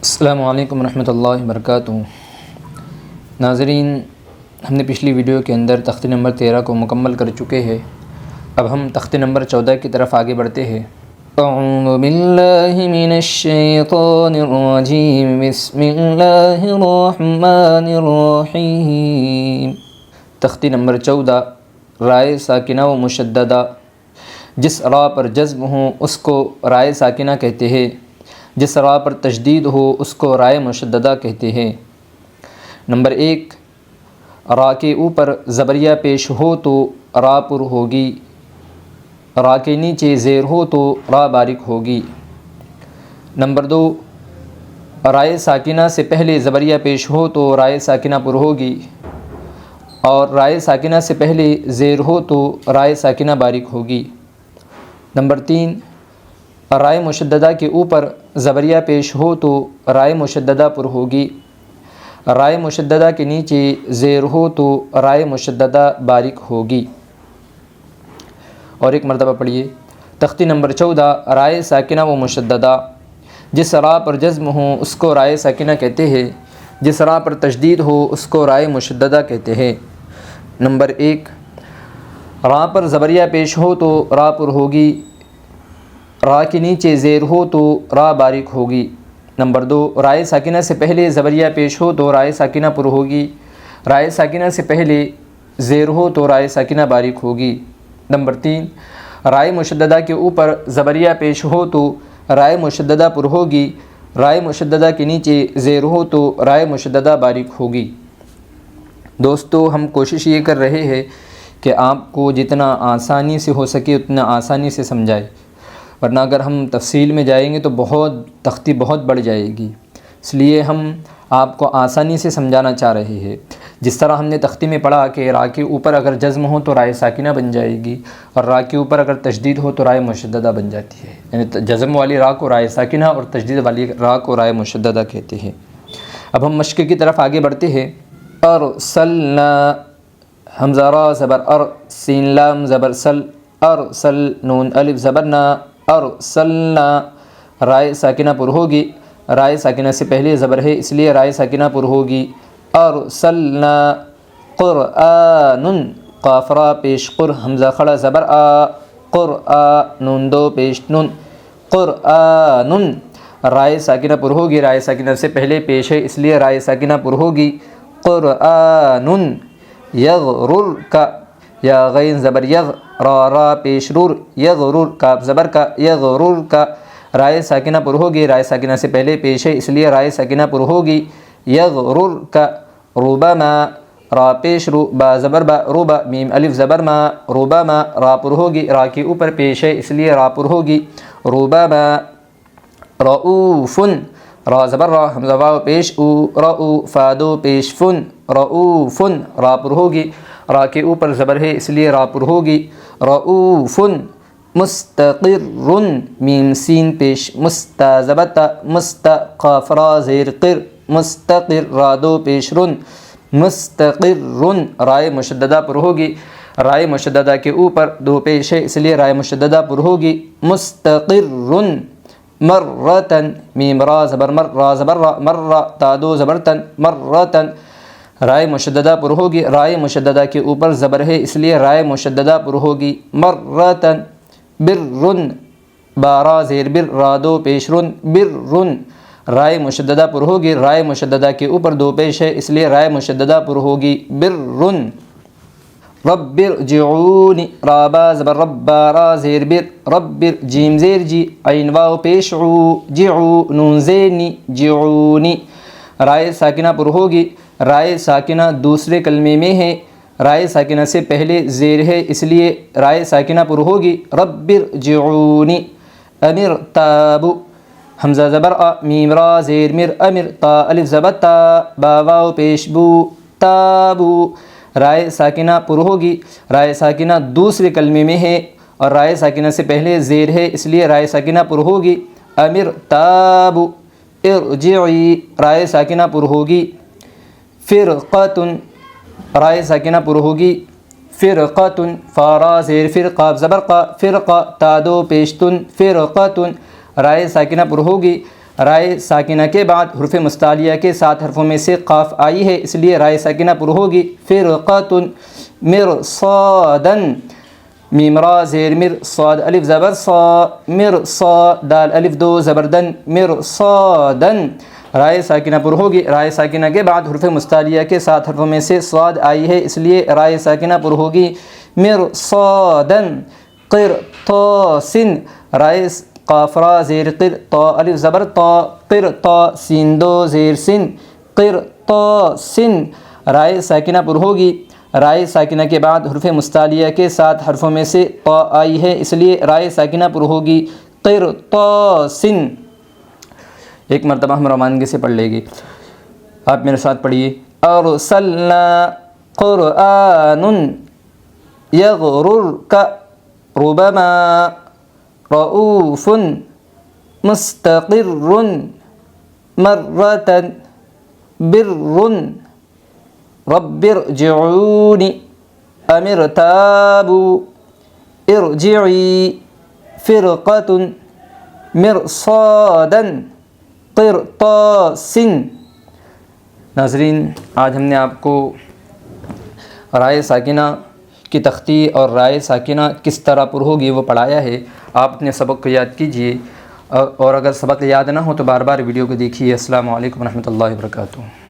السلام علیکم ورحمۃ اللہ وبرکاتہ۔ ناظرین، ہم نے پچھلی ویڈیو کے اندر تختی نمبر 13 کو مکمل کر چکے ہیں۔ اب ہم تختی نمبر 14 کی طرف آگے بڑھتے ہیں۔ اعوذ باللہ من الشیطان الرجیم، بسم اللہ الرحمن الرحیم۔ تختی نمبر 14، رائے ساکنہ و مشددہ۔ جس را پر جزم ہو اس کو رائے ساکنہ کہتے ہیں، جس را پر تشدید ہو اس کو رائے مشددہ کہتے ہیں۔ نمبر 1، را کے اوپر زبریہ پیش ہو تو را پر ہوگی، را کے نیچے زیر ہو تو را باریک ہوگی۔ نمبر 2، رائے ساکنہ سے پہلے زبریہ پیش ہو تو رائے ساکنہ پر ہوگی، اور رائے ساکنہ سے پہلے زیر ہو تو رائے ساکنہ باریک ہوگی۔ نمبر 3، رائے مشددہ کے اوپر زبریہ پیش ہو تو رائے مشددہ پر ہوگی، رائے مشددہ کے نیچے زیر ہو تو رائے مشددہ باریک ہوگی۔ اور ایک مرتبہ پڑھیے۔ تختی نمبر 14، رائے ساکنہ و مشددہ۔ جس را پر جزم ہو اس کو رائے ساکنہ کہتے ہیں، جس را پر تشدید ہو اس کو رائے مشددہ کہتے ہیں۔ نمبر 1، را پر زبریہ پیش ہو تو را پر ہوگی، را کے نیچے زیر ہو تو را باریک ہوگی۔ نمبر 2، رائے ساکنہ سے پہلے زبریہ پیش ہو تو رائے ساکنہ پر ہوگی، رائے ساکنہ سے پہلے زیر ہو تو رائے ساکنہ باریک ہوگی۔ نمبر 3، رائے مشددہ کے اوپر زبریہ پیش ہو تو رائے مشددہ پر ہوگی، رائے مشددہ کے نیچے زیر ہو تو رائے مشددہ باریک ہوگی۔ دوستو، ہم کوشش یہ کر رہے ہیں کہ آپ کو جتنا آسانی سے ہو سکے اتنا آسانی سے سمجھائے، ورنہ اگر ہم تفصیل میں جائیں گے تو تختی بہت بڑھ جائے گی۔ اس لیے ہم آپ کو آسانی سے سمجھانا چاہ رہے ہیں۔ جس طرح ہم نے تختی میں پڑھا کہ را کے اوپر اگر جزم ہو تو رائے ساکنہ بن جائے گی، اور را کے اوپر اگر تشدید ہو تو رائے مشددہ بن جاتی ہے، یعنی جزم والی را کو رائے ساکنہ اور تشدید والی را کو رائے مشددہ کہتے ہیں۔ اب ہم مشق کی طرف آگے بڑھتے ہیں۔ ارسلنا، حمزہ را زبر ار، سین لام زبر سل، ارسل، نون الف زبر نا، ارسلنا، رائے ساکنہ پر ہوگی، رائے ساکنہ سے پہلے زبر ہے اس لیے رائے ساکنہ پر ہوگی۔ ارسلنا قرآن، قاف را پیش قر، حمزہ کھڑا زبر آ، قرآ، نون دو پیش نون، قرآن، رائے ساکنہ پر ہوگی، رائے ساکنہ سے پہلے پیش ہے اس لیے رائے ساکنہ پر ہوگی۔ قرآن یغررک، یا غین زبر یغ، را پیش رور، یغرر، کاف زبر کا، یغررک، رائے ساکنہ پر ہوگی، رائے ساکنہ سے پہلے پیش ہے اس لیے رائے ساکنہ پر ہوگی۔ یغررک ربما، را پیش رو، با زبر با، ربا، میم الف زبر ما، ربما، را پر ہوگی، را کے اوپر پیش ہے اس لیے را پر ہوگی۔ ربما رؤوف، را زبر را، حمزہ واو پیش او، رؤ، فادو پیش فن، رؤوف، را پر ہوگی، را کے اوپر زبر ہے اس لیے را پر ہوگی۔ رؤوف مستقر، میم سین پیش مستا زبر تا، مست، قاف را زیر قر، مستقر، را دو پیش رن، مستقر، رائے مشددہ پر ہوگی، رائے مشددہ کے اوپر دو پیش ہے اس لیے رائے مشددہ پر ہوگی۔ مستقر مرتن، میم را زبر مر، را زبر را، مر، تا دو زبر تن، مرتن، رائے مشددہ پر ہوگی، رائے مشددہ کے اوپر زبر ہے اس لیے رائے مشددہ پر ہوگی۔ مرتن برن، بارا زیر بر، را دو پیش رن، برن، رائے مشددہ پر ہوگی، رائے مشددہ کے اوپر دو پیش ہے اس لیے رائے مشددہ پر ہوگی۔ برن رب ارجعون، را با زبر ربا، را زیر بر، رب، جیم زیر جی، عین واو پیش عو، جعو، نون زینی، جعونی، رائے ساکنہ پر ہوگی، رائے ساکنہ دوسرے کلمے میں ہے، رائے ساکنہ سے پہلے زیر ہے اس لیے رائے ساکنہ پر ہوگی۔ رب ارجعون، امر تابو، حمزہ زبر آ، میم را زیر مر، امر، تا الف زبر تا، با واو پیش بو، تابو، رائے ساکنہ پر ہوگی، رائے ساکنہ دوسرے کلمے میں ہے اور رائے ساکنہ سے پہلے زیر ہے اس لیے رائے ساکنہ پر ہوگی۔ امر تابو، ارجعی، رائے ساکنہ پر ہوگی۔ فرقتن، رائے ساکنہ پر ہوگی، فرقتن، فارا زیر فر، قاف زبر قا، فرقہ، تا دو پیشتن، فرقتن، رائے ساکنہ پر ہوگی، رائے ساکنہ کے بعد حرف مستعلیہ کے 7 حرفوں میں سے قاف آئی ہے، اس لیے رائے ساکنہ پر ہوگی فرقۃ مرصادن، میم را زیر مر، صاد الف زبر صا، مرصا، دال الف دو زبر دن، مرصادن، رائے ساکنہ پر ہوگی۔ رائے ساکنہ کے بعد حرف مستعلیہ کے 7 حرفوں میں سے صاد آئی ہے، اس لیے رائے ساکنہ پر ہوگی مرصادن، قرطاس، رائے قاف را زیر قر، طا الف زبر طا، قرطا، سین دو زیر سن، قرطاس، رائے ساکنہ پر ہوگی۔ رائے ساکنہ کے بعد حرف مستعلیہ کے 7 حرفوں میں سے طا آئی ہے، اس لیے رائے ساکنہ پر ہوگی قرطاس۔ ایک مرتبہ ہم رومانگی سے پڑھ لیں گے، آپ میرے ساتھ پڑھیے۔ ارسلنا قرآن یغررک ربما رؤوف مستقر مرة بر رب ارجعون ام ارتابوا ارجعی فرقۃ مرصادا قرطاس۔ ناظرین، آج ہم نے آپ کو رائے ساکنہ کی تختی اور رائے ساکنہ کس طرح پر ہوگی وہ پڑھایا ہے۔ آپ اپنے سبق کو یاد کیجئے، اور اگر سبق یاد نہ ہو تو بار بار ویڈیو کو دیکھیے۔ السلام علیکم ورحمۃ اللہ وبرکاتہ۔